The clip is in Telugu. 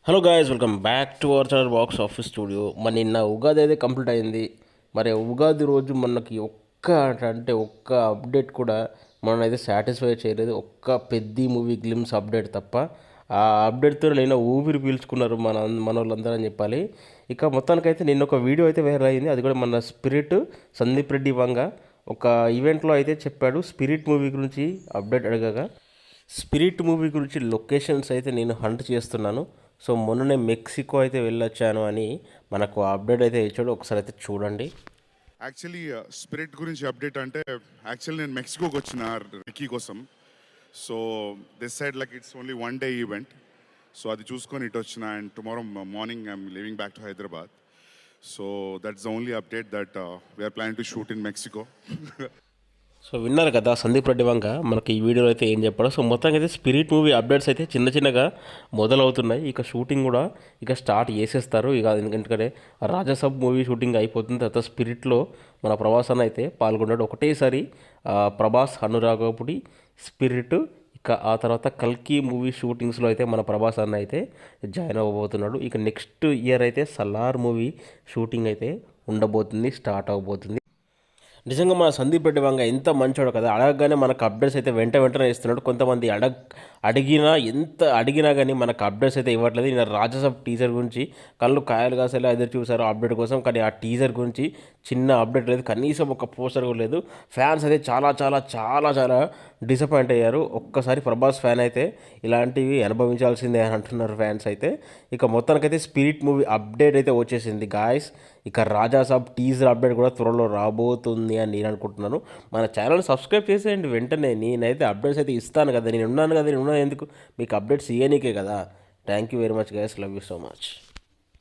Hello guys, welcome back to our channel box office studio. మరి నిన్న ఉగాది అయితే కంప్లీట్ అయింది. మరి ఉగాది రోజు మనకి ఒక్క అప్డేట్ కూడా మనం అయితే సాటిస్ఫై చేయలేదు. ఒక్క పెద్ద మూవీ గ్లిమ్స్ అప్డేట్ తప్ప. ఆ అప్డేట్తో నేను ఊపిరి పీల్చుకున్నారు మన వాళ్ళందరూ అని చెప్పాలి. ఇక మొత్తానికైతే నిన్న ఒక వీడియో అయితే వైరల్ అయింది. అది కూడా మన స్పిరిట్ సందీప్ రెడ్డి వంగ ఒక ఈవెంట్లో అయితే చెప్పాడు. స్పిరిట్ మూవీ గురించి అప్డేట్ అడగగా స్పిరిట్ మూవీ గురించి లొకేషన్స్ అయితే నేను హంట్ చేస్తున్నాను. సో మొన్ననే మెక్సికో అయితే వెళ్ళొచ్చాను అని మనకు అప్డేట్ అయితే ఇచ్చాడు. ఒకసారి అయితే చూడండి. యాక్చువల్లీ స్పిరిట్ గురించి అప్డేట్ అంటే యాక్చువల్లీ నేను మెక్సికోకి వచ్చిన రికీ కోసం. So this side like it's only 1 day event. So అది చూసుకొని ఇటు వచ్చిన and tomorrow morning I'm living back to Hyderabad. So that's the only update that we are planning to shoot in Mexico. So విన్నారు కదా సందీప్ రెడ్డి వంక మనకి ఈ వీడియోలో అయితే ఏం చెప్పాడు. సో మొత్తానికి అయితే స్పిరిట్ మూవీ అప్డేట్స్ అయితే చిన్నగా మొదలవుతున్నాయి. ఇక షూటింగ్ కూడా ఇక స్టార్ట్ చేసేస్తారు. ఇక ఎందుకంటే రాజాసాబ్ మూవీ షూటింగ్ అయిపోతుంది. తర్వాత స్పిరిట్లో మన ప్రభాస్ అన్న అయితే పాల్గొన్నాడు. ఒకటేసారి ప్రభాస్, అనురాగపుడి, స్పిరిట్, ఇక ఆ తర్వాత కల్కి మూవీ షూటింగ్స్లో అయితే మన ప్రభాస్ అన్న అయితే జాయిన్ అవ్వబోతున్నాడు. ఇక నెక్స్ట్ ఇయర్ అయితే సలార్ మూవీ షూటింగ్ అయితే ఉండబోతుంది, స్టార్ట్ అవ్వబోతుంది. నిజంగా మన సందీప్ రెడ్డి వంగ ఎంత మంచోడు కదా. అడగగానే మనకు అప్డేట్స్ అయితే వెంటనే ఇస్తున్నాడు. కొంతమంది అడిగినా కానీ మనకు అప్డేట్స్ అయితే ఇవ్వట్లేదు. నేను రాజసభ టీజర్ గురించి కళ్ళు కాయలు కాసేలా ఎదురు చూశారు అప్డేట్ కోసం. కానీ ఆ టీజర్ గురించి చిన్న అప్డేట్ లేదు, కనీసం ఒక పోస్టర్ కూడా లేదు. ఫ్యాన్స్ అయితే చాలా చాలా చాలా చాలా డిసప్పాయింట్ అయ్యారు. ఒక్కసారి ప్రభాస్ ఫ్యాన్ అయితే ఇలాంటివి అనుభవించాల్సిందే అని అంటున్నారు ఫ్యాన్స్ అయితే. ఇక మొత్తానికైతే స్పిరిట్ మూవీ అప్డేట్ అయితే వచ్చేసింది గాయస్. ఇక రాజాసాబ్ టీజర్ అప్డేట్ కూడా త్వరలో రాబోతుంది అని నేను అనుకుంటున్నాను. మన ఛానల్ సబ్స్క్రైబ్ చేసేయండి వెంటనే. నేనైతే అప్డేట్స్ అయితే ఇస్తాను కదా, నేను ఉన్నాను ఎందుకు మీకు అప్డేట్స్ ఇవ్వనీకే కదా. Thank you very much guys, love you so much.